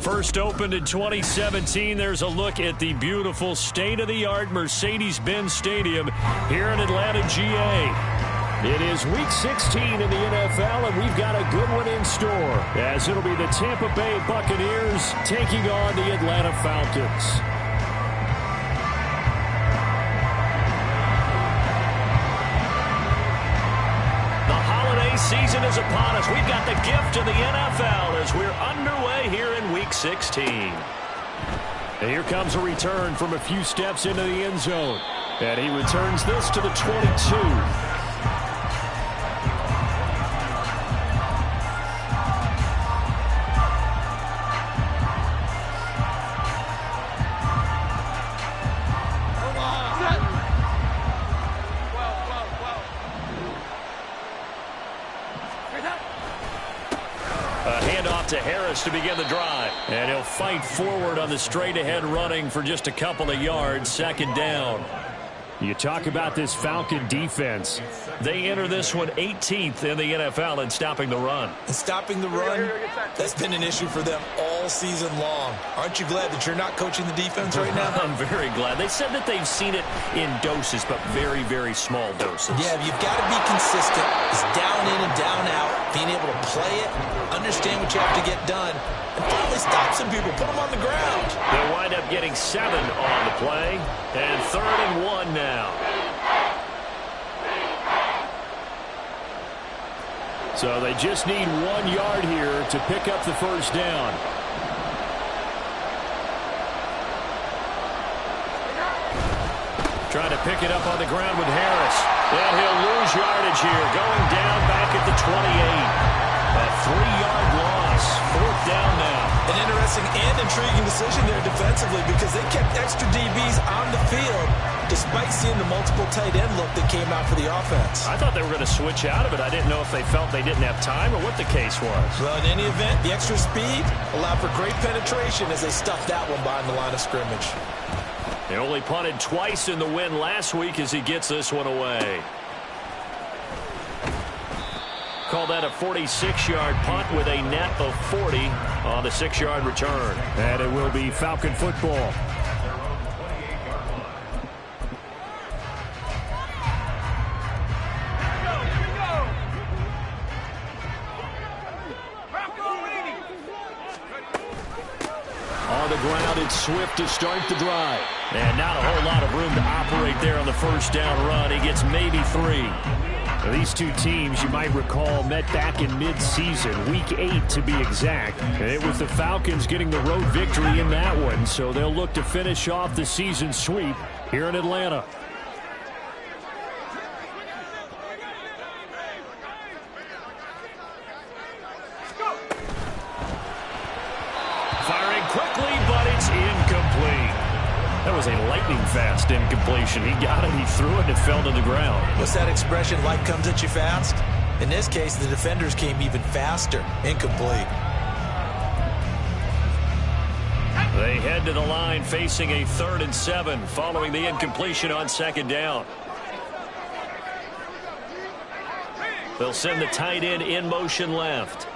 First opened in 2017. There's a look at the beautiful state-of-the-art Mercedes-Benz Stadium here in Atlanta, GA. It is Week 16 in the NFL, and we've got a good one in store, as it'll be the Tampa Bay Buccaneers taking on the Atlanta Falcons. Season is upon us. We've got the gift of the NFL as we're underway here in Week 16. And here comes a return from a few steps into the end zone. And he returns this to the 22. To Harris to begin the drive. And he'll fight forward on the straight-ahead running for just a couple of yards. Second down. You talk about this Falcon defense. They enter this one 18th in the NFL in stopping the run. And stopping the run, that's been an issue for them all season long. Aren't you glad that you're not coaching the defense right now? I'm very glad. They said that they've seen it in doses, but very, very small doses. Yeah, you've got to be consistent. It's down in and down out. Being able to play it, understand what you have to get done, and finally stop some people, put them on the ground. They'll wind up getting 7 on the play, and 3rd and 1 now. So they just need 1 yard here to pick up the first down. Trying to pick it up on the ground with Harris. And he'll lose yardage here, going down back at the 28. A 3-yard loss. 4th down now. An interesting and intriguing decision there defensively because they kept extra DBs on the field despite seeing the multiple tight end look that came out for the offense. I thought they were going to switch out of it. I didn't know if they felt they didn't have time or what the case was. Well, in any event, the extra speed allowed for great penetration as they stuffed that one behind the line of scrimmage. They only punted twice in the win last week as he gets this one away. Call that a 46-yard punt with a net of 40 on the 6-yard return. And it will be Falcon football. On the ground, it's Swift to start the drive. And not a whole lot of room to operate there on the first down run. He gets maybe 3. Now, these two teams, you might recall, met back in mid-season, Week 8 to be exact. And it was the Falcons getting the road victory in that one, so they'll look to finish off the season sweep here in Atlanta. Firing quickly, but it's incomplete. That was a lightning-fast incompletion. He got it, he threw it, and it fell to the ground. What's that expression, life comes at you fast? In this case, the defenders came even faster. Incomplete. They head to the line facing a 3rd and 7 following the incompletion on 2nd down. They'll send the tight end in motion left.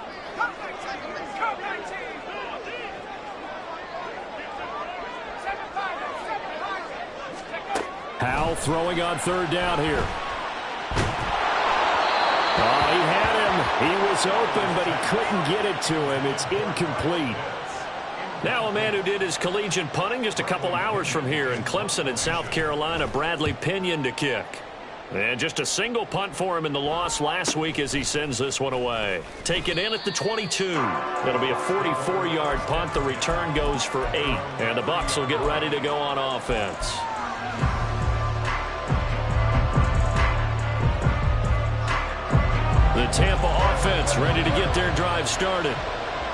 Howell throwing on 3rd down here. Oh, he had him. He was open, but he couldn't get it to him. It's incomplete. Now a man who did his collegiate punting just a couple hours from here in Clemson in South Carolina, Bradley Pinion to kick. And just a single punt for him in the loss last week as he sends this one away. Taken in at the 22. It'll be a 44-yard punt. The return goes for 8. And the Bucs will get ready to go on offense. The Tampa offense ready to get their drive started.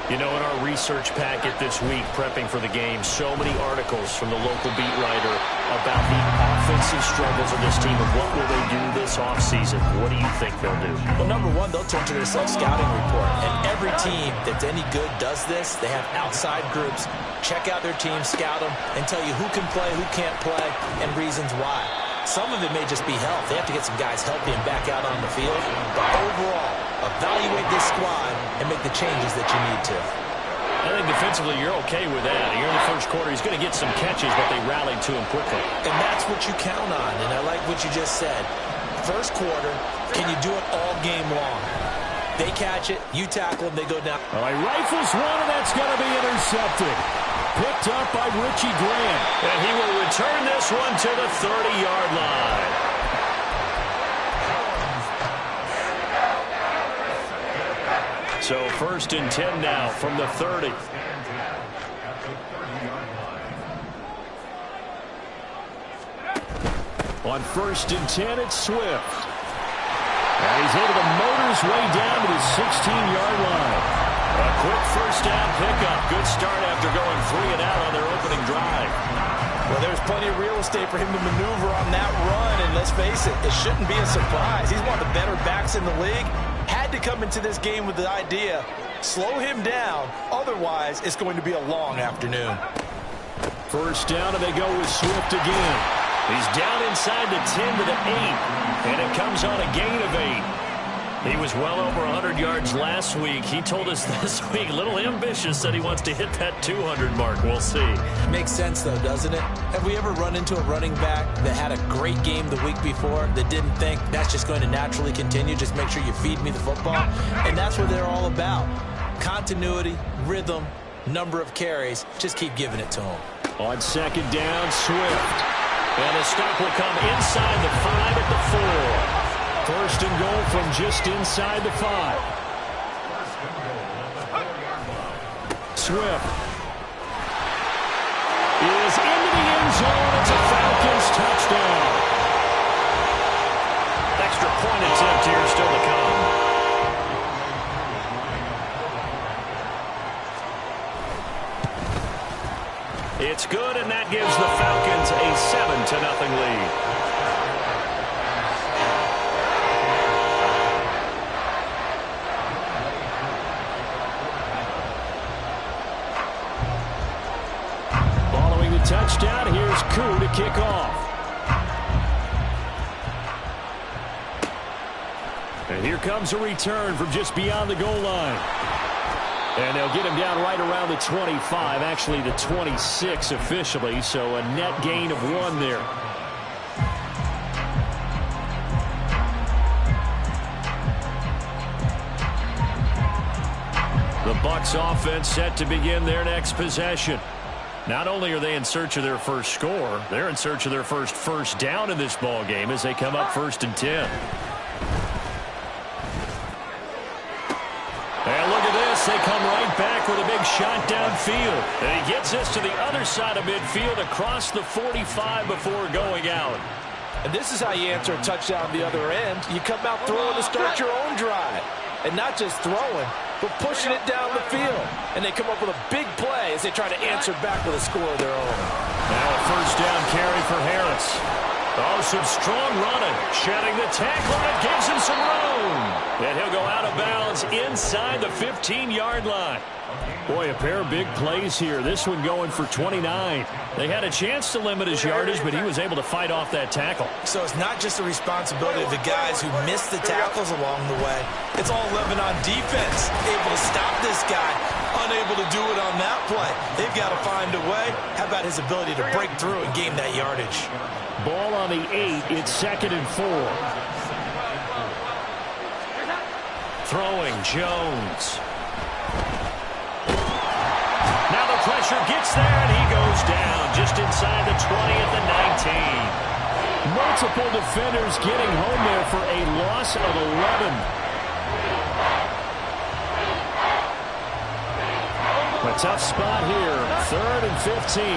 You know, in our research packet this week, prepping for the game, so many articles from the local beat writer about the offensive struggles of this team and what will they do this offseason. What do you think they'll do? Well, number one, they'll turn to their self-scouting report. And every team that's any good does this. They have outside groups. Check out their team, scout them, and tell you who can play, who can't play, and reasons why. Some of it may just be health. They have to get some guys healthy and back out on the field. But overall, evaluate this squad and make the changes that you need to. I think defensively, you're okay with that. Here in the first quarter, he's going to get some catches, but they rallied to him quickly. And that's what you count on, and I like what you just said. First quarter, can you do it all game long? They catch it, you tackle them, they go down. All right, rifles one, and that's going to be intercepted. Picked up by Richie Grant. And he will return this one to the 30-yard line. So 1st and 10 now from the 30. On 1st and 10, it's Swift. And he's able to motor his way down to the 16-yard line. A quick first down pickup. Good start after going 3 and out on their opening drive. Well, there's plenty of real estate for him to maneuver on that run, and let's face it, it shouldn't be a surprise. He's one of the better backs in the league. Had to come into this game with the idea, slow him down, otherwise it's going to be a long afternoon. First down, and they go with Swift again. He's down inside the 10 to the 8, and it comes on a gain of 8. He was well over 100 yards last week. He told us this week, a little ambitious, that he wants to hit that 200 mark. We'll see. Makes sense, though, doesn't it? Have we ever run into a running back that had a great game the week before that didn't think that's just going to naturally continue? Just make sure you feed me the football. And that's what they're all about. Continuity, rhythm, number of carries. Just keep giving it to him. On 2nd down, Swift. And the stop will come inside the 5 at the 4. 1st and goal from just inside the 5. Swift is into the end zone. It's a Falcons touchdown. Extra point attempt here still to come. It's good, and that gives the Falcons a 7-0 lead. Touchdown. Here's Koo to kick off. And here comes a return from just beyond the goal line. And they'll get him down right around the 25, actually the 26 officially, so a net gain of 1 there. The Bucs offense set to begin their next possession. Not only are they in search of their first score, they're in search of their first down in this ball game as they come up 1st and 10. And look at this. They come right back with a big shot downfield. And he gets this to the other side of midfield across the 45 before going out. And this is how you answer a touchdown the other end. You come out throwing to start your own drive. And not just throwing, but pushing it down the field. And they come up with a big play as they try to answer back with a score of their own. Now a first down carry for Harris. Oh, some strong running. Shedding the tackle. It gives him some room. And he'll go out of bounds inside the 15-yard line. Boy, a pair of big plays here. This one going for 29. They had a chance to limit his yardage, but he was able to fight off that tackle. So it's not just the responsibility of the guys who missed the tackles along the way. It's all living on defense. Able to stop this guy. Unable to do it on that play. They've got to find a way. How about his ability to break through and gain that yardage? Ball on the 8. It's 2nd and 4. Throwing Jones. Now the pressure gets there, and he goes down just inside the 20 at the 19. Multiple defenders getting home there for a loss of 11. A tough spot here. 3rd and 15.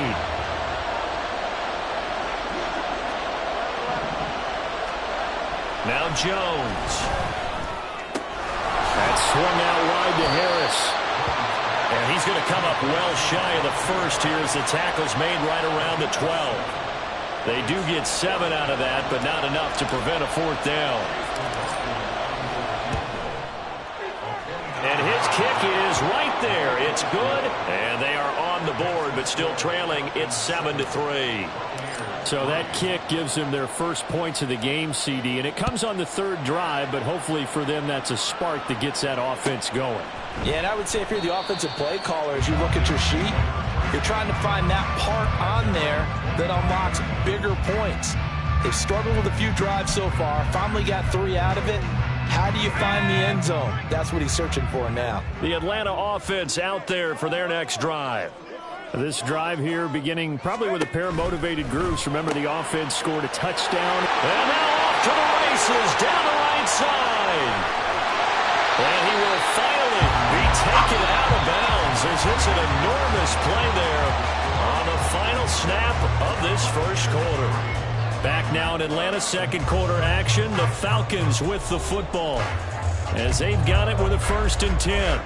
Now Jones. That's swung out wide to Harris. And he's going to come up well shy of the first here as the tackle's made right around the 12. They do get 7 out of that, but not enough to prevent a 4th down. And his kick is right there. It's good, and they are on the board, but still trailing. It's 7-3. So that kick gives them their first points of the game, CD, and it comes on the 3rd drive, but hopefully for them that's a spark that gets that offense going. Yeah, and I would say if you're the offensive play caller, as you look at your sheet, you're trying to find that part on there that unlocks bigger points. They've struggled with a few drives so far, finally got 3 out of it. How do you find the end zone? That's what he's searching for now. The Atlanta offense out there for their next drive. This drive here beginning probably with a pair of motivated groups. Remember, the offense scored a touchdown. And now off to the races down the right side. And he will finally be taken out of bounds as it's an enormous play there on the final snap of this first quarter. Back now in Atlanta, second quarter action. The Falcons with the football as they've got it with a 1st and 10.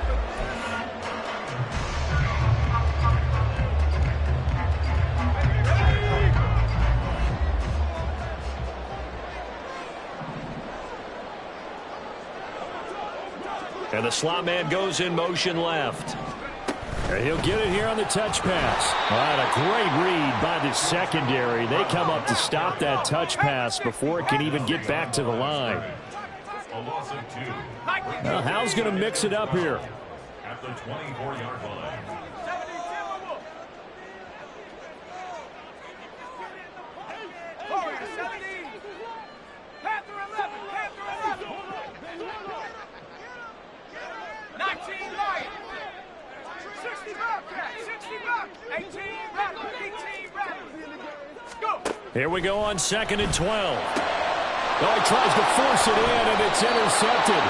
And the slot man goes in motion left. And he'll get it here on the touch pass. All right, a great read by the secondary. They come up to stop that touch pass before it can even get back to the line. Well, Hal's going to mix it up here. At the 24-yard line. Here we go on 2nd and 12. Oh, he tries to force it in, and it's intercepted.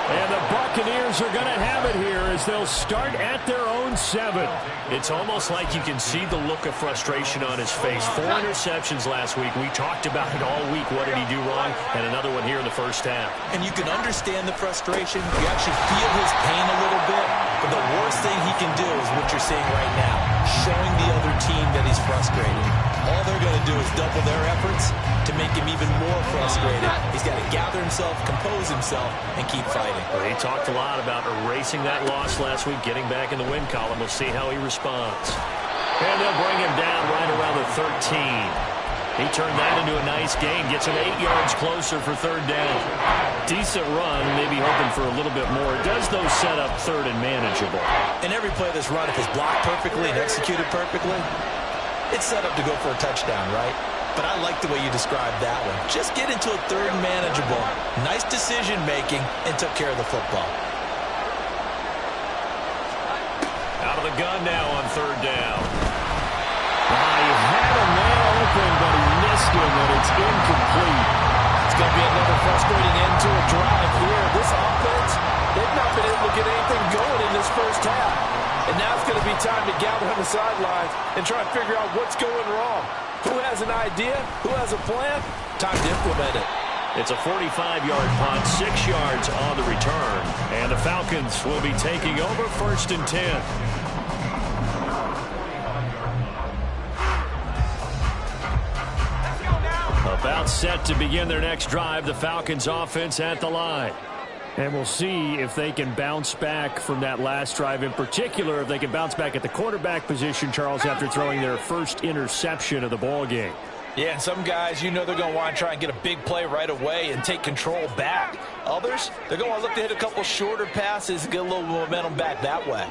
And the Buccaneers are going to have it here as they'll start at their own 7. It's almost like you can see the look of frustration on his face. 4 interceptions last week. We talked about it all week. What did he do wrong? And another one here in the first half. And you can understand the frustration. You actually feel his pain a little bit. But the worst thing he can do is what you're seeing right now, showing the other team that he's frustrated. All they're going to do is double their efforts to make him even more frustrated. He's got to gather himself, compose himself, and keep fighting. Well, he talked a lot about erasing that loss last week, getting back in the win column. We'll see how he responds. And they'll bring him down right around the 13. He turned that into a nice gain, gets him 8 yards closer for 3rd down. Decent run, maybe hoping for a little bit more. Does those set up 3rd and manageable? And every play that's run, if it's blocked perfectly and executed perfectly, it's set up to go for a touchdown, right? But I like the way you described that one. Just get into a 3rd and manageable. Nice decision-making and took care of the football. Out of the gun now on 3rd down. He had a man open, but he missed him, and it's incomplete. It's going to be another frustrating end to a drive here. This offense, they've not been able to get anything going in this first half. And now it's going to be time to gather on the sidelines and try and figure out what's going wrong. Who has an idea? Who has a plan? Time to implement it. It's a 45-yard punt, 6 yards on the return. And the Falcons will be taking over 1st and 10. About set to begin their next drive, the Falcons offense at the line. And we'll see if they can bounce back from that last drive, in particular if they can bounce back at the quarterback position, Charles, after throwing their first interception of the ball game. Yeah, and some guys, you know they're going to want to try and get a big play right away and take control back. Others, they're going to look to hit a couple shorter passes and get a little momentum back that way.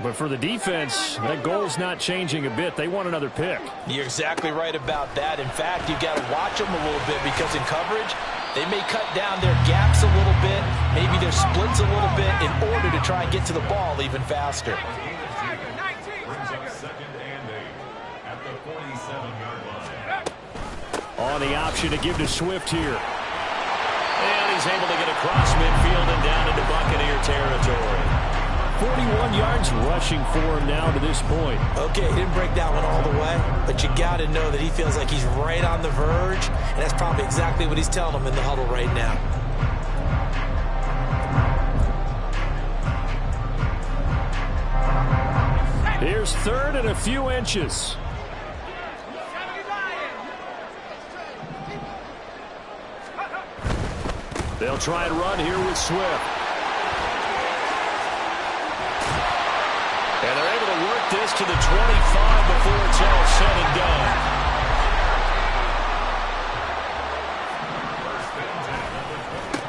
But for the defense, that goal's not changing a bit. They want another pick. You're exactly right about that. In fact, you've got to watch them a little bit because in coverage, they may cut down their gaps a little bit, maybe their splits a little bit in order to try and get to the ball even faster. On the option to give to Swift here. And he's able to get across midfield and down into Buccaneer territory. 41 yards rushing for him now to this point. Okay, he didn't break that one all the way, but you got to know that he feels like he's right on the verge, and that's probably exactly what he's telling them in the huddle right now. Here's 3rd and a few inches. They'll try and run here with Swift. And they're able to work this to the 25 before it's all said and done.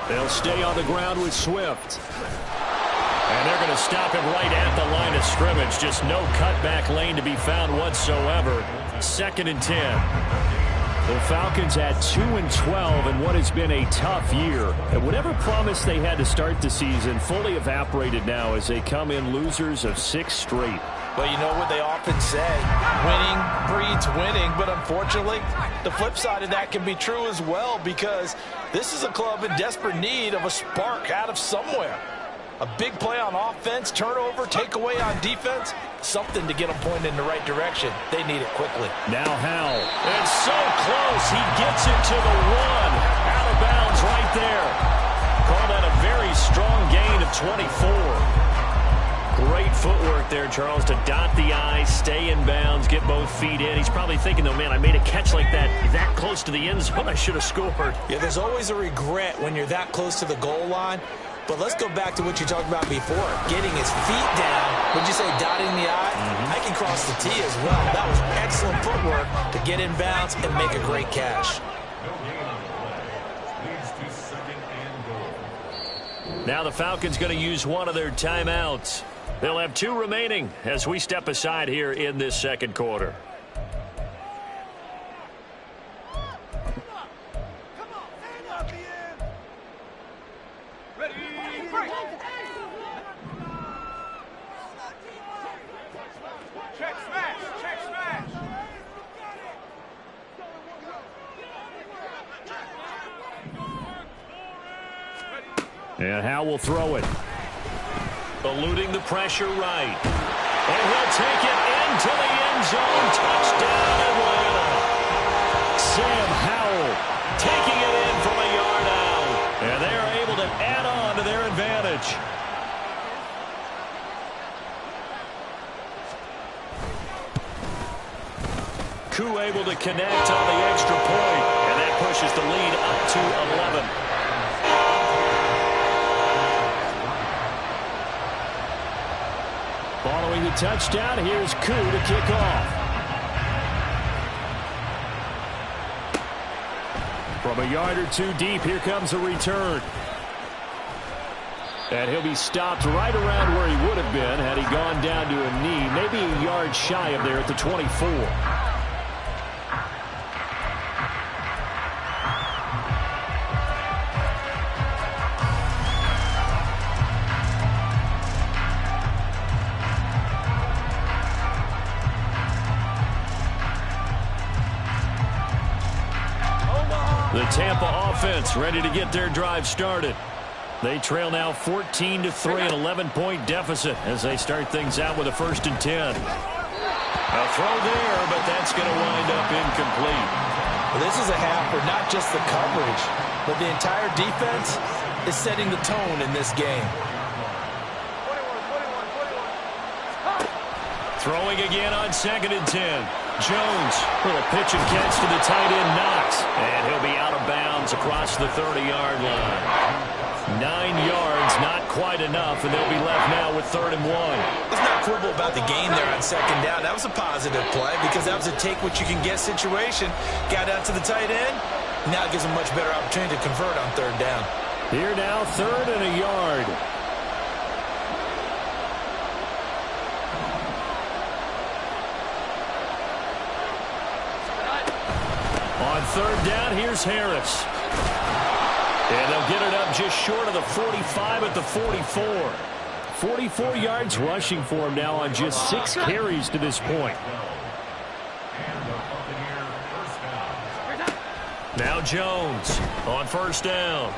They'll stay on the ground with Swift. And they're going to stop him right at the line of scrimmage. Just no cutback lane to be found whatsoever. 2nd and 10. The Falcons had 2-12 in what has been a tough year. And whatever promise they had to start the season fully evaporated now as they come in losers of 6 straight. Well, you know what they often say, winning breeds winning, but unfortunately, the flip side of that can be true as well, because this is a club in desperate need of a spark out of somewhere. A big play on offense, turnover, takeaway on defense, something to get them pointed in the right direction. They need it quickly. Now Howell. It's so close. He gets it to the 1. Out of bounds right there. Call that a very strong gain of 24. Great footwork there, Charles, to dot the I, stay in bounds, get both feet in. He's probably thinking, though, man, I made a catch like that close to the end zone. I should have scored. Yeah, there's always a regret when you're that close to the goal line. But let's go back to what you talked about before. Getting his feet down. Would you say dotting the I? I can cross the T as well. That was excellent footwork to get in bounds and make a great catch. Now the Falcons going to use one of their timeouts. They'll have 2 remaining as we step aside here in this 2nd quarter. And Howell will throw it. Eluding the pressure right. And he'll take it into the end zone. Touchdown, Atlanta. Sam Howell taking it in from a yard out. And they are able to add on to their advantage. Koo able to connect on the extra point. And that pushes the lead up to 11. Following the touchdown, here's Koo to kick off. From a yard or 2 deep, here comes a return. And he'll be stopped right around where he would have been had he gone down to a knee, maybe a yard shy of there at the 24. The Tampa offense ready to get their drive started. They trail now 14-3, an 11-point deficit as they start things out with a 1st and 10. A throw there, but that's going to wind up incomplete. Well, this is a half where not just the coverage, but the entire defense is setting the tone in this game. Throwing again on 2nd and 10. Jones, little pitch and catch to the tight end, Knox. And he'll be out of bounds across the 30-yard line. 9 yards, not quite enough, and they'll be left now with 3rd and 1. Let's not quibble about the gain there on 2nd down. That was a positive play because that was a take-what-you-can-get situation. Got out to the tight end. Now it gives them a much better opportunity to convert on 3rd down. Here now, 3rd and a yard. On 3rd down, here's Harris. And they'll get it up just short of the 45 at the 44. 44 yards rushing for him now on just 6 carries to this point. Now Jones on 1st down.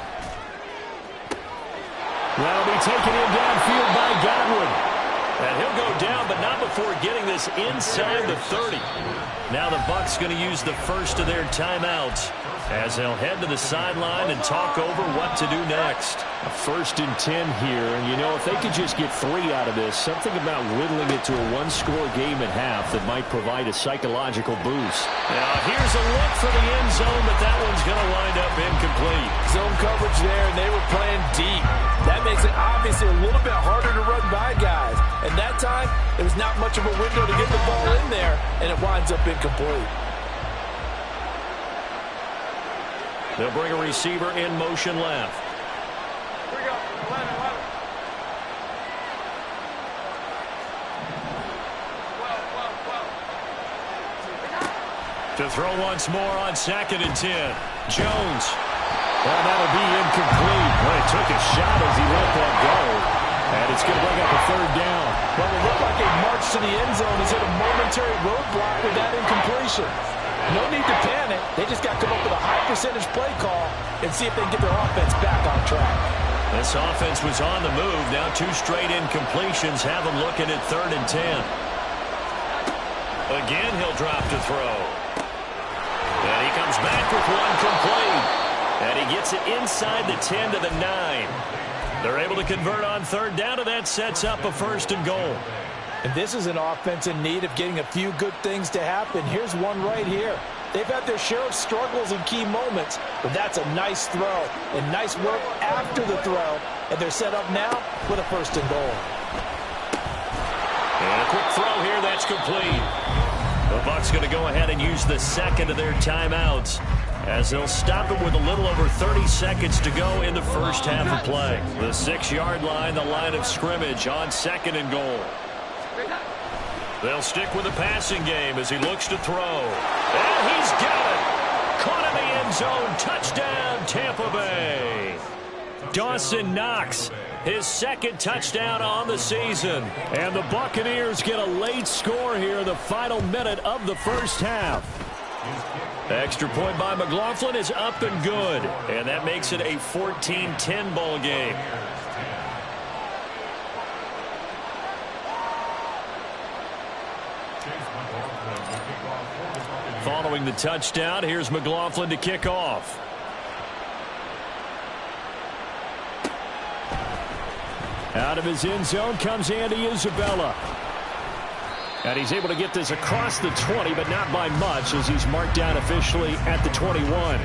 That'll be taken in downfield by Godwin. And he'll go down, but not before getting this inside the 30. Now the Bucs going to use the first of their timeouts as they'll head to the sideline and talk over what to do next. A 1st and 10 here, and you know, if they could just get 3 out of this, something about whittling it to a 1-score game at half that might provide a psychological boost. Now here's a look for the end zone, but that one's going to wind up incomplete. Zone coverage there, and they were playing deep. That makes it obviously a little bit harder to run by guys. And that time, there was not much of a window to get the ball in there, and it winds up incomplete. They'll bring a receiver in motion left. To throw once more on 2nd and 10. Jones. Well, that'll be incomplete. Well, he took a shot as he let that go. And it's going to bring up a 3rd down. Well, it looked like a march to the end zone has hit a momentary roadblock with that incompletion. No need to panic. They just got to come up with a high percentage play call and see if they can get their offense back on track. This offense was on the move. Now 2 straight incompletions have them looking at 3rd and 10. Again, he'll drop to throw. And he comes back with one complete. And he gets it inside the 10 to the 9. They're able to convert on 3rd down, and that sets up a 1st and goal. And this is an offense in need of getting a few good things to happen. Here's one right here. They've had their share of struggles in key moments, but that's a nice throw and nice work after the throw. And they're set up now with a 1st and goal. And a quick throw here, that's complete. The Bucs going to go ahead and use the 2nd of their timeouts as they'll stop it with a little over 30 seconds to go in the first half of play. The 6-yard line, the line of scrimmage on 2nd and goal. They'll stick with the passing game as he looks to throw. And he's got it. Caught in the end zone. Touchdown, Tampa Bay. Dawson Knox, his 2nd touchdown on the season. And the Buccaneers get a late score here in the final minute of the first half. Extra point by McLaughlin is up and good. And that makes it a 14-10 ball game. Following the touchdown, here's McLaughlin to kick off. Out of his end zone comes Andy Isabella. And he's able to get this across the 20, but not by much, as he's marked down officially at the 21.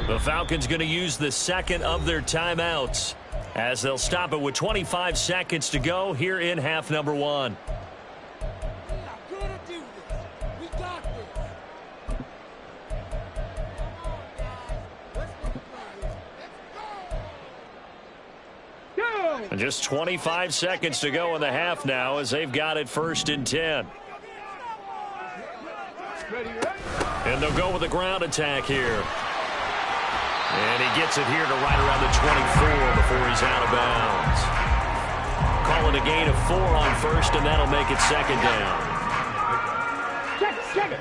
The Falcons going to use the 2nd of their timeouts as they'll stop it with 25 seconds to go here in half number 1. And just 25 seconds to go in the half now as they've got it 1st and 10. And they'll go with a ground attack here. And he gets it here to right around the 24 before he's out of bounds. Call it a gain of 4 on 1st, and that'll make it 2nd down. Check it.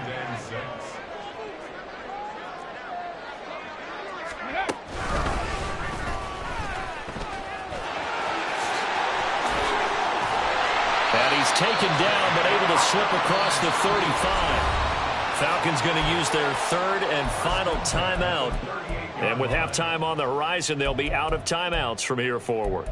And he's taken down, but able to slip across the 35. Falcons going to use their 3rd and final timeout. And with halftime on the horizon, they'll be out of timeouts from here forward.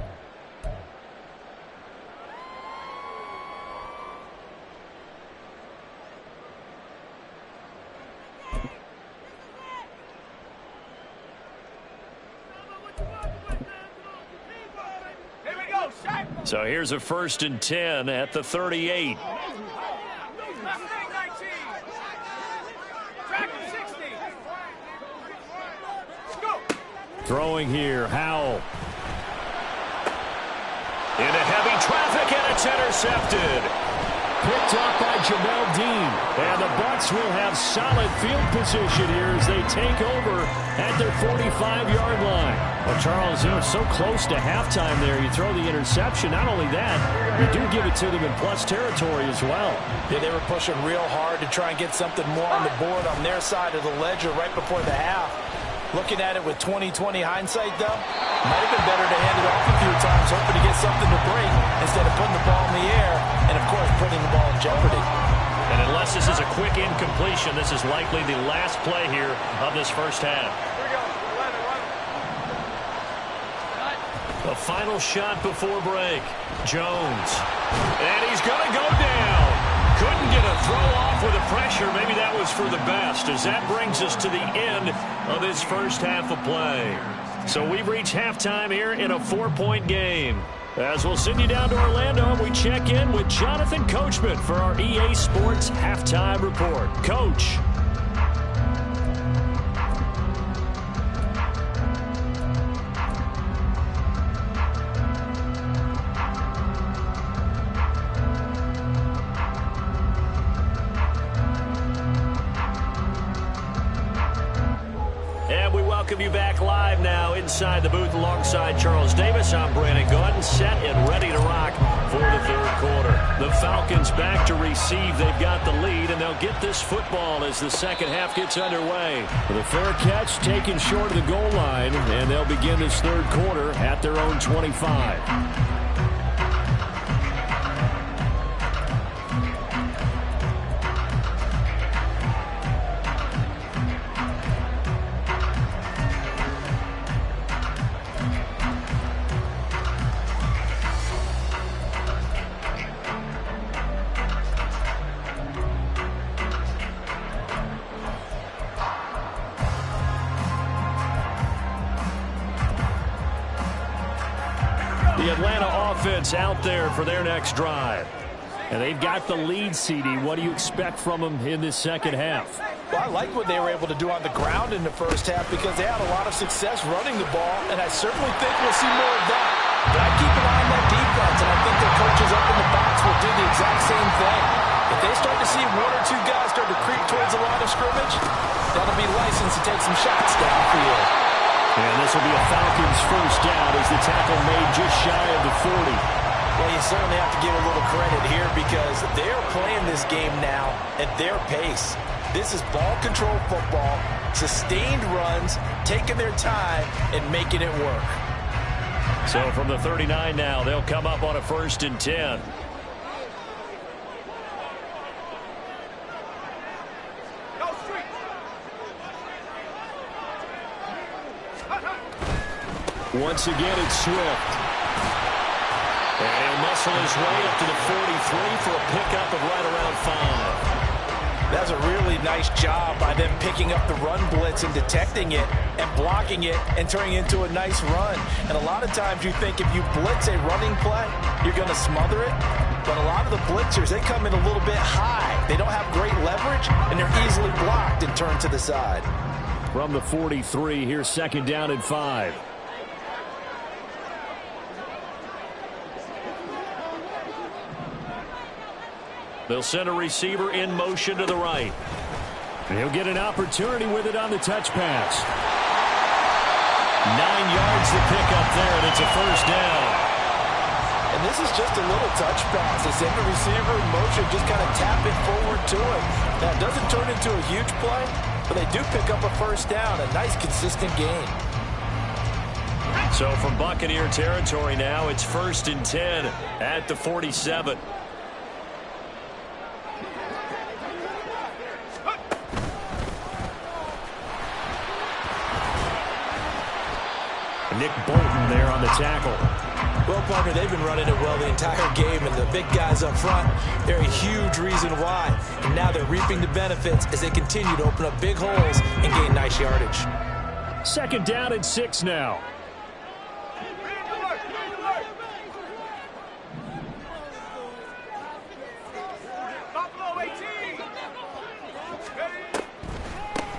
So here's a 1st and 10 at the 38. Throwing here, Howell. Into heavy traffic, and it's intercepted. Picked off by Jamel Dean. And the Bucs will have solid field position here as they take over at their 45-yard line. Well, Charles, you know, so close to halftime there. You throw the interception. Not only that, you do give it to them in plus territory as well. Yeah, they were pushing real hard to try and get something more on the board on their side of the ledger right before the half. Looking at it with 20/20 hindsight, though, might have been better to hand it off a few times, hoping to get something to break instead of putting the ball in the air and, of course, putting the ball in jeopardy. And unless this is a quick incompletion, this is likely the last play here of this first half. The final shot before break. Jones. And he's going to go down. Couldn't get a throw off with the pressure. Maybe that was for the best, as that brings us to the end of this first half of play. So we've reached halftime here in a 4-point game. As we'll send you down to Orlando, we check in with Jonathan Coachman for our EA Sports Halftime Report. Coach. And we welcome you back live now inside the booth alongside Charles Davis. I'm Brandon Gaudin, set and ready to rock for the third quarter. The Falcons back to receive. They've got the lead, and they'll get this football as the second half gets underway. The fair catch taken short of the goal line, and they'll begin this third quarter at their own 25. The Atlanta offense out there for their next drive. And they've got the lead, CD. What do you expect from them in this second half? Well, I like what they were able to do on the ground in the first half because they had a lot of success running the ball, and I certainly think we'll see more of that. But I keep an eye on that defense, and I think their coaches up in the box will do the exact same thing. If they start to see one or two guys start to creep towards the line of scrimmage, that'll be licensed to take some shots downfield. And this will be a Falcons first down as the tackle made just shy of the 40. Well, you certainly have to give a little credit here because they're playing this game now at their pace. This is ball control football, sustained runs, taking their time, and making it work. So from the 39 now, they'll come up on a 1st and 10. Once again, it's Swift. And he'll muscle his way up to the 43 for a pickup of right around 5. That's a really nice job by them picking up the run blitz and detecting it and blocking it and turning it into a nice run. And a lot of times you think if you blitz a running play, you're going to smother it. But a lot of the blitzers, they come in a little bit high. They don't have great leverage, and they're easily blocked and turned to the side. From the 43, here's 2nd down and 5. They'll send a receiver in motion to the right. And he'll get an opportunity with it on the touch pass. 9 yards to pick up there, and it's a first down. And this is just a little touch pass. They send the receiver in motion, just kind of tap it forward to him. Now, it doesn't turn into a huge play, but they do pick up a first down, a nice, consistent gain. So from Buccaneer territory now, it's 1st and 10 at the 47. Nick Bolton there on the tackle. Well, partner, they've been running it well the entire game, and the big guys up front, they're a huge reason why. And now they're reaping the benefits as they continue to open up big holes and gain nice yardage. 2nd down and 6 now.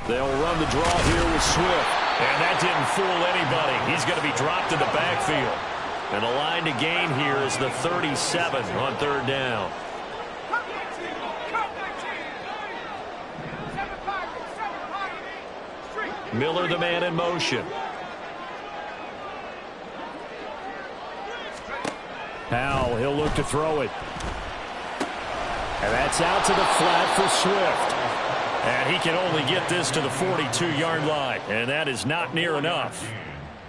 They'll run the draw here with Swift. And that didn't fool anybody. He's going to be dropped in the backfield. And the line to gain here is the 37 on 3rd down. Miller, the man in motion. Powell, he'll look to throw it. And that's out to the flat for Swift. And he can only get this to the 42-yard line. And that is not near enough.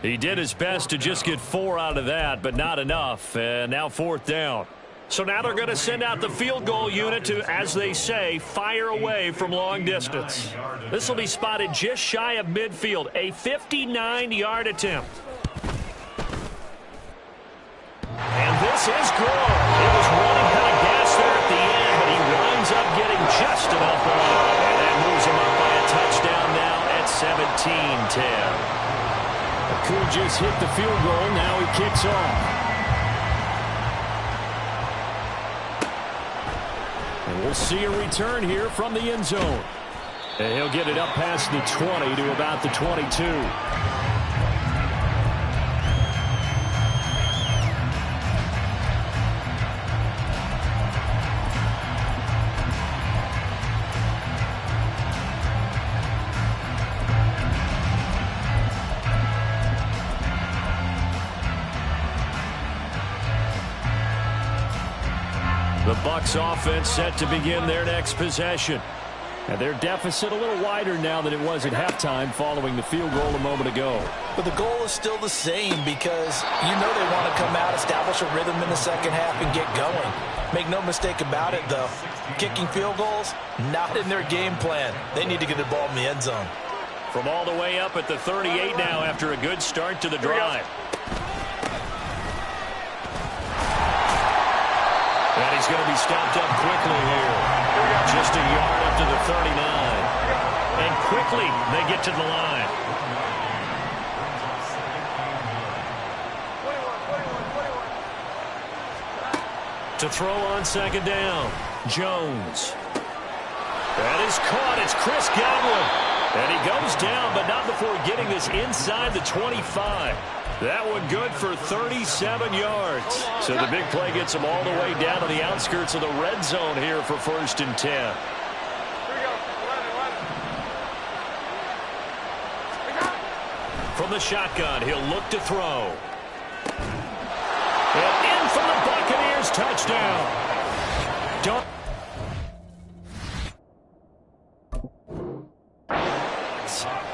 He did his best to just get 4 out of that, but not enough. And now 4th down. So now they're going to send out the field goal unit to, as they say, fire away from long distance. This will be spotted just shy of midfield. A 59-yard attempt. And this is good. It was running kind of gas there at the end, but he winds up getting just enough on. And that moves him up by a touchdown now at 17-10. Just hit the field goal. Now he kicks off. And we'll see a return here from the end zone. And he'll get it up past the 20 to about the 22. The Bucs offense set to begin their next possession. And their deficit a little wider now than it was at halftime following the field goal a moment ago. But the goal is still the same because you know they want to come out, establish a rhythm in the second half, and get going. Make no mistake about it, though. Kicking field goals, not in their game plan. They need to get the ball in the end zone. From all the way up at the 38 now after a good start to the drive. And he's going to be stopped up quickly here. Just a yard up to the 39. And quickly they get to the line. To throw on second down, Jones. That is caught. It's Chris Godwin. And he goes down, but not before getting this inside the 25. That one good for 37 yards. So the big play gets him all the way down to the outskirts of the red zone here for 1st and 10. From the shotgun, he'll look to throw. And in for the Buccaneers, touchdown.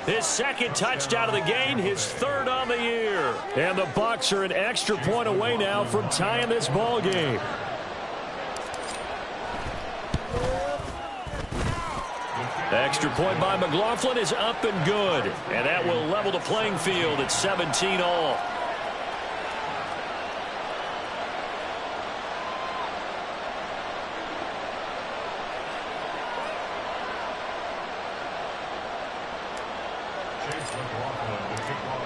His second touchdown of the game, his 3rd on the year. And the Bucs are an extra point away now from tying this ball game. The extra point by McLaughlin is up and good. And that will level the playing field at 17 all.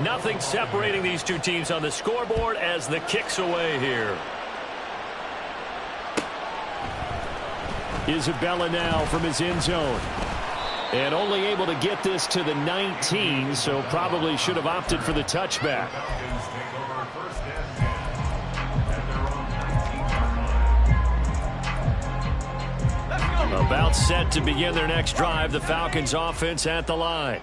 Nothing separating these two teams on the scoreboard as the kick's away here. Isabella now from his end zone. And only able to get this to the 19, so probably should have opted for the touchback. About set to begin their next drive, the Falcons offense at the line.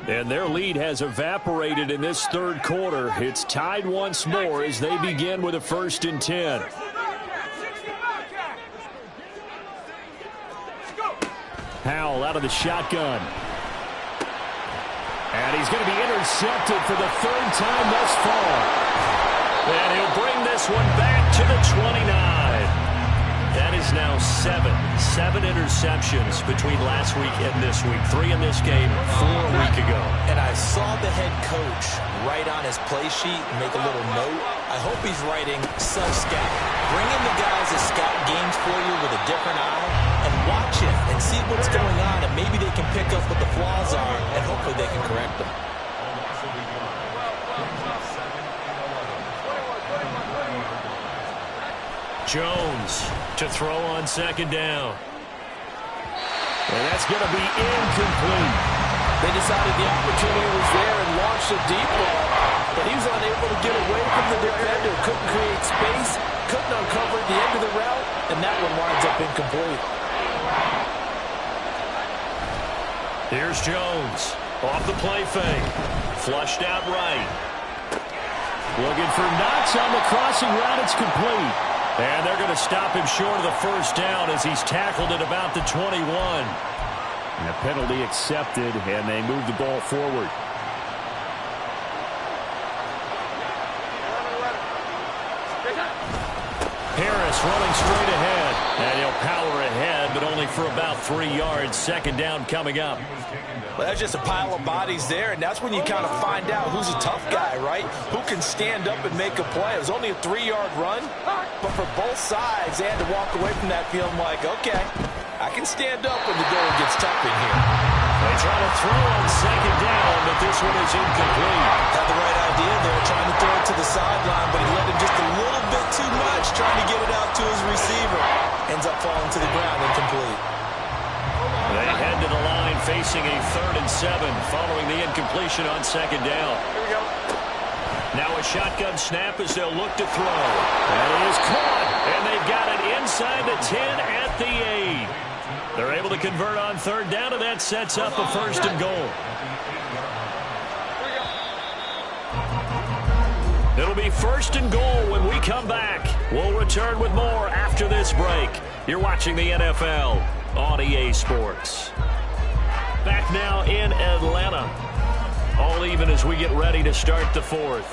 And their lead has evaporated in this 3rd quarter. It's tied once more as they begin with a 1st and 10. Howell out of the shotgun. And he's going to be intercepted for the 3rd time thus far. And he'll bring this one back to the 29. That is now 7 interceptions between last week and this week. 3 in this game, 4 a week ago. And I saw the head coach write on his play sheet, make a little note. I hope he's writing self-scout. Bring in the guys that scout games for you with a different eye and watch it and see what's going on, and maybe they can pick up what the flaws are, and hopefully they can correct them. Jones to throw on second down. And that's going to be incomplete. They decided the opportunity was there and launched a deep ball, but he was unable to get away from the defender. Couldn't create space, couldn't uncover the end of the route, and that one winds up incomplete. Here's Jones off the play fake. Flushed out right. Looking for Knox on the crossing route. It's complete. And they're going to stop him short of the 1st down as he's tackled at about the 21. And a penalty accepted, and they move the ball forward. Harris running straight ahead. And he'll power ahead, but only for about 3 yards. 2nd down coming up. Well, that's just a pile of bodies there, and that's when you kind of find out who's a tough guy, right? Who can stand up and make a play. It was only a 3-yard run, but for both sides. They had to walk away from that feeling like, okay, I can stand up when the going gets tough in here. They try to throw on second down, but this one is incomplete. Had the right idea there, trying to throw it to the sideline, but he let him just a little bit too much, trying to get it out to his receiver. Ends up falling to the ground, incomplete. They head to the line facing a 3rd and 7 following the incompletion on second down. Here we go. Now a shotgun snap as they'll look to throw. That is caught, and they've got it inside the 10 at the 8. They're able to convert on 3rd down, and that sets up a 1st and goal. It'll be 1st and goal when we come back. We'll return with more after this break. You're watching the NFL on EA Sports. Back now in Atlanta. All even as we get ready to start the 4th.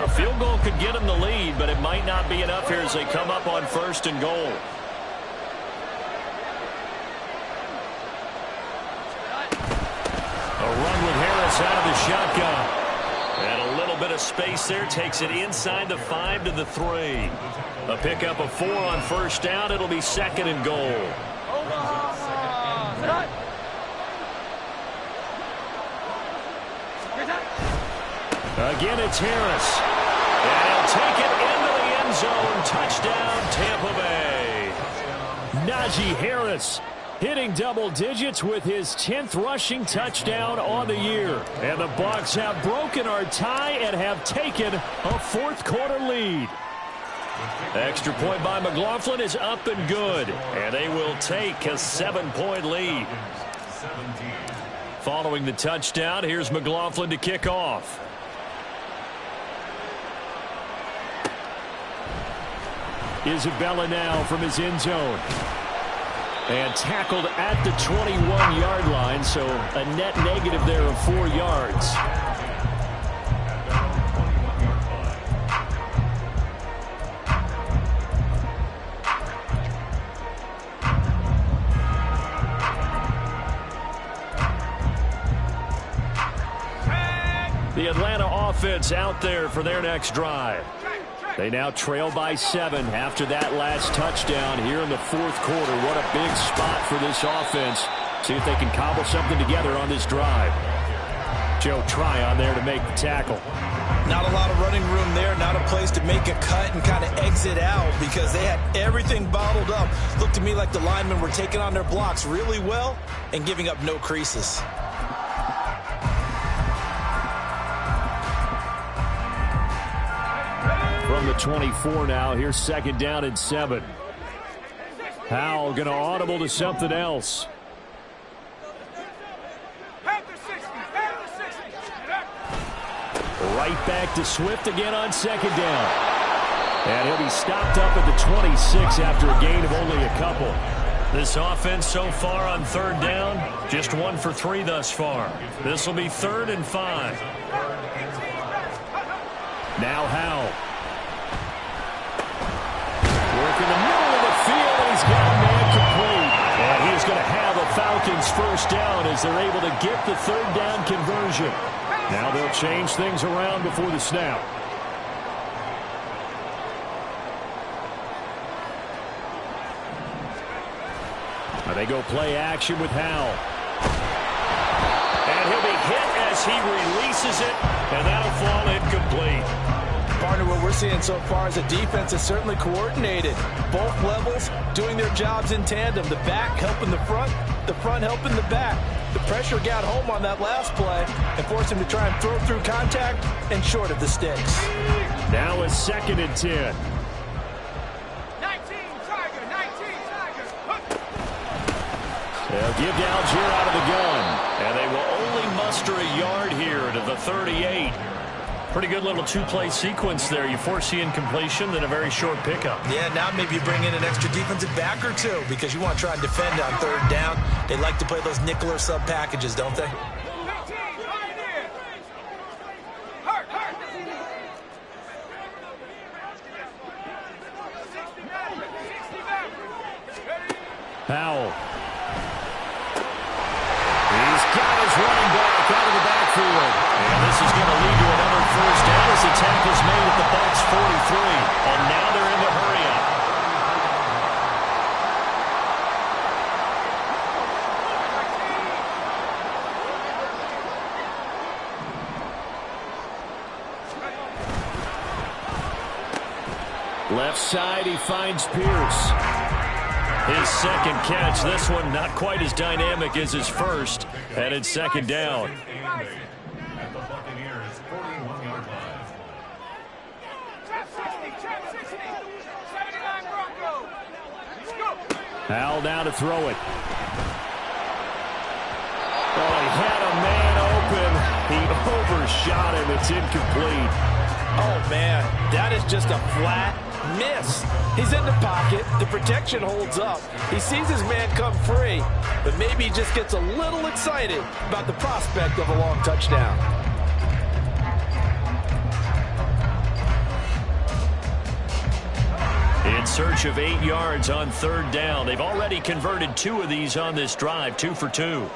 A field goal could get them the lead, but it might not be enough here as they come up on 1st and goal. A run with Harris out of the shotgun. And a little bit of space there, takes it inside the 5 to the 3. A pickup of 4 on 1st down. It'll be 2nd and goal. Again, it's Harris. And he'll take it into the end zone. Touchdown, Tampa Bay. Najee Harris hitting double digits with his 10th rushing touchdown on the year. And the Bucs have broken our tie and have taken a 4th quarter lead. Extra point by McLaughlin is up and good. And they will take a 7-point lead. Following the touchdown, here's McLaughlin to kick off. Isabella now from his end zone. And tackled at the 21-yard line, so a net negative there of 4 yards. The Atlanta offense out there for their next drive. They now trail by 7 after that last touchdown here in the 4th quarter. What a big spot for this offense. See if they can cobble something together on this drive. Joe Tryon there to make the tackle. Not a lot of running room there, not a place to make a cut and kind of exit out because they had everything bottled up. Looked to me like the linemen were taking on their blocks really well and giving up no creases. From the 24 now, here's 2nd down and 7. Howell going to audible to something else. Right back to Swift again on 2nd down. And he'll be stopped up at the 26 after a gain of only a couple. This offense so far on 3rd down, just 1 for 3 thus far. This will be 3rd and 5. Now Howell. Work in the middle of the field, and he's got a man complete. And he's going to have a Falcons 1st down as they're able to get the 3rd down conversion. Now they'll change things around before the snap. Now they go play action with Howell. And he'll be hit as he releases it, and that'll fall incomplete. Partner, what we're seeing so far is the defense is certainly coordinated. Both levels doing their jobs in tandem. The back helping the front helping the back. The pressure got home on that last play and forced him to try and throw through contact and short of the sticks. Now a 2nd and 10. 19, Tiger, 19, Tiger. They'll give to Algier out of the gun. And they will only muster a yard here to the 38. Pretty good little 2-play sequence there. You force the incompletion, then a very short pickup. Yeah, now maybe you bring in an extra defensive back or two because you want to try and defend on 3rd down. They like to play those nickel or sub packages, don't they? Howell running back out of the backfield. And this is going to lead to another first down as the tackle's made at the Bucs 43. And now they're in the hurry-up. Left side, he finds Pierce. His second catch, this one not quite as dynamic as his first, and it's second down. At the Buccaneers' 41-yard line. Trap 60, trap 60. 79 Bronco. Let's go. Howell now to throw it. Oh, he had a man open. He overshot him. It's incomplete. Oh, man, that is just a flat miss. He's in the pocket. The protection holds up. He sees his man come free, but maybe he just gets a little excited about the prospect of a long touchdown. In search of 8 yards on third down. They've already converted 2 of these on this drive, 2 for 2.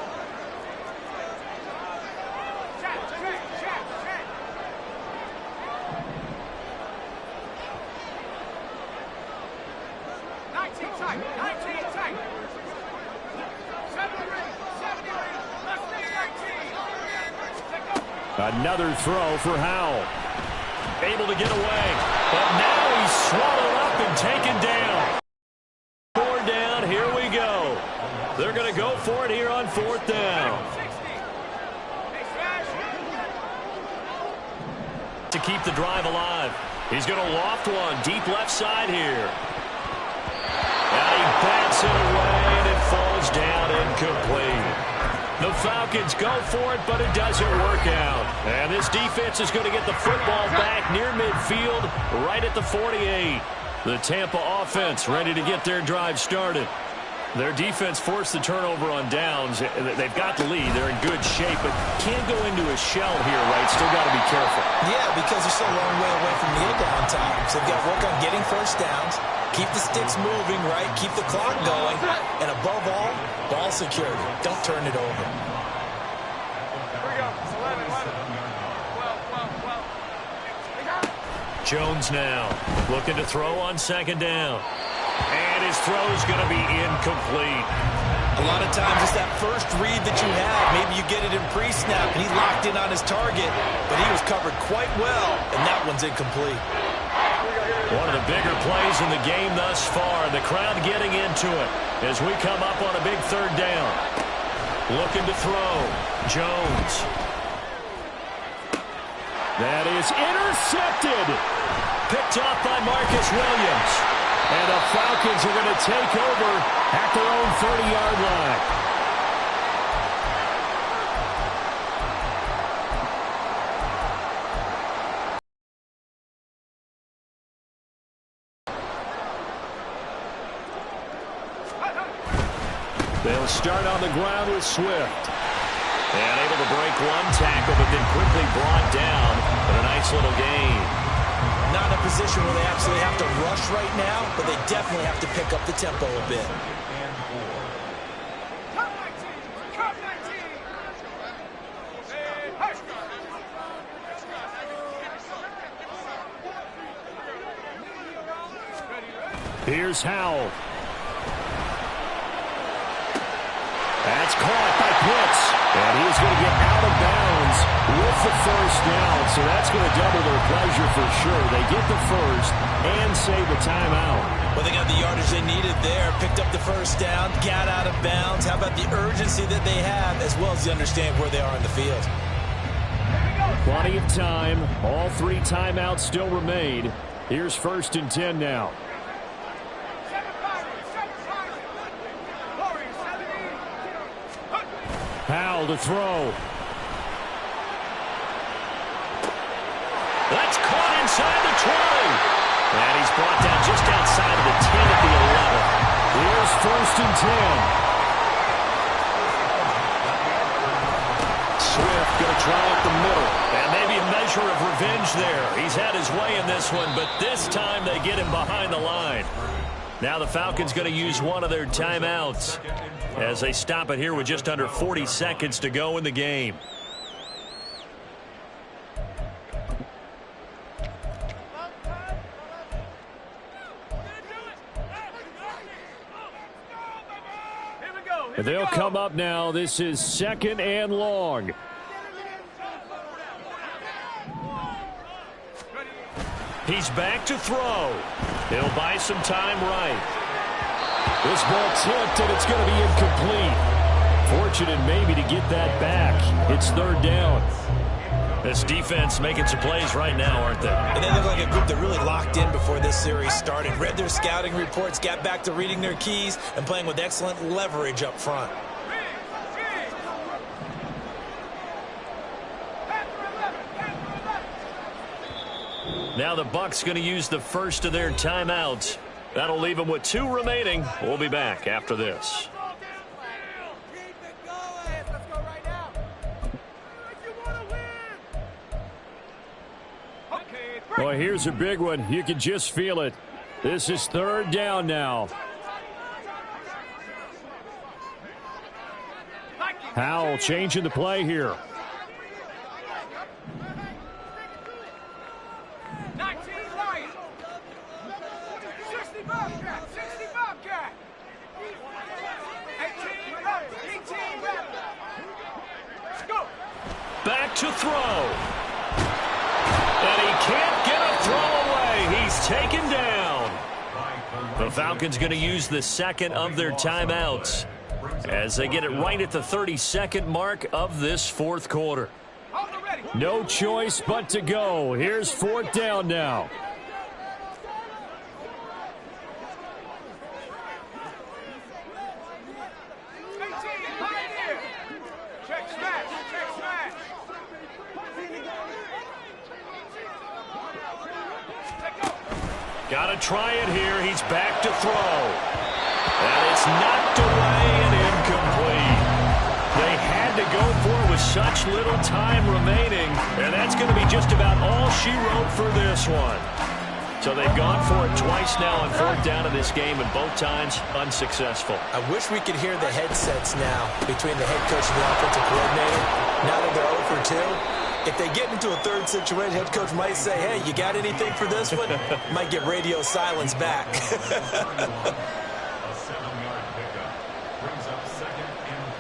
Another throw for Howell. Able to get away, but now he's swallowed up and taken down. 4 down, here we go. They're going to go for it here on fourth down. To keep the drive alive. He's going to loft one deep left side here. And he bats it away, and it falls down incomplete. The Falcons go for it, but it doesn't work out. And this defense is going to get the football back near midfield, right at the 48. The Tampa offense ready to get their drive started. Their defense forced the turnover on downs. They've got the lead. They're in good shape, but can't go into a shell here, right? Still got to be careful. Yeah, because they're still a long way away from kneel down time. So they've got to work on getting first downs, keep the sticks moving, right? Keep the clock going. And above all, ball security. Don't turn it over. Here we go. 11, 12. Jones now looking to throw on second down. And his throw's going to be incomplete. A lot of times it's that first read that you have. Maybe you get it in pre-snap, and he locked in on his target, but he was covered quite well, and that one's incomplete. One of the bigger plays in the game thus far. The crowd getting into it as we come up on a big third down. Looking to throw. Jones. That is intercepted. Picked off by Marcus Williams. And the Falcons are going to take over at their own 30-yard line. They'll start on the ground with Swift. And able to break one tackle, but then quickly brought down. But a nice little gain. Not in a position where they absolutely have to rush right now, but they definitely have to pick up the tempo a bit. Cup 19. And hush. Here's Howell. That's caught by Pitts. And he's going to get out of bounds with the first down. So that's going to double their pleasure for sure. They get the first and save a timeout. Well, they got the yardage they needed there. Picked up the first down, got out of bounds. How about the urgency that they have, as well as they understand where they are in the field? Plenty of time. All 3 timeouts still remain. Here's 1st and 10 now. Howell to throw. That's caught inside the 20. And he's brought down just outside of the 10 at the 11. Here's 1st and 10. Swift going to try up the middle. And maybe a measure of revenge there. He's had his way in this one, but this time they get him behind the line. Now the Falcons going to use one of their timeouts. as they stop it here with just under 40 seconds to go in the game. They'll come up now. This is 2nd and long. He's back to throw. He'll buy some time right. This ball tipped, and it's going to be incomplete. Fortunate maybe to get that back. It's 3rd down. This defense making some plays right now, aren't they? And they look like a group that really locked in before this series started. Read their scouting reports, got back to reading their keys, and playing with excellent leverage up front. Now the Bucs going to use the first of their timeouts. That'll leave them with 2 remaining. We'll be back after this. Well, here's a big one. You can just feel it. This is 3rd down now. Howell changing the play here. 19 Lions. 60 Bobcat. 60 Bobcat. 18 Raptor. Let's go. Back to throw. And he can't get a throw away. He's taken down. The Falcons going to use the 2nd of their timeouts as they get it right at the 32nd mark of this 4th quarter. No choice but to go. Here's 4th down now. Check smash. Check smash. Got to try it here. He's back to throw. And it's knocked away and incomplete. They had to go for it with such little time remaining. And that's going to be just about all she wrote for this one. So they've gone for it twice now on 4th down in this game, and both times unsuccessful. I wish we could hear the headsets now between the head coach and the offensive coordinator. Now that they're 0 for 2. If they get into a 3rd situation, head coach might say, hey, you got anything for this one? Might get radio silence back. A 7-yard pickup brings up 2nd and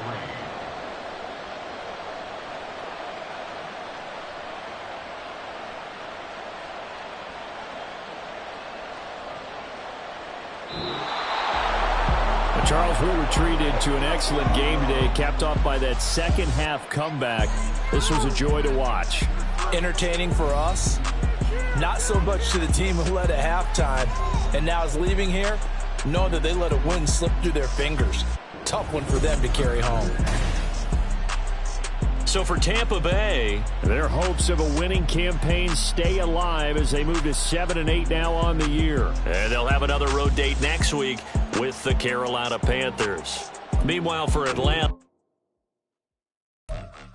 3. Charles, we were treated to an excellent game today, capped off by that 2nd half comeback. This was a joy to watch. Entertaining for us, not so much to the team who led at halftime and now is leaving here, knowing that they let a win slip through their fingers. Tough one for them to carry home. So for Tampa Bay, their hopes of a winning campaign stay alive as they move to 7-8 now on the year. And they'll have another road date next week with the Carolina Panthers. Meanwhile, for Atlanta.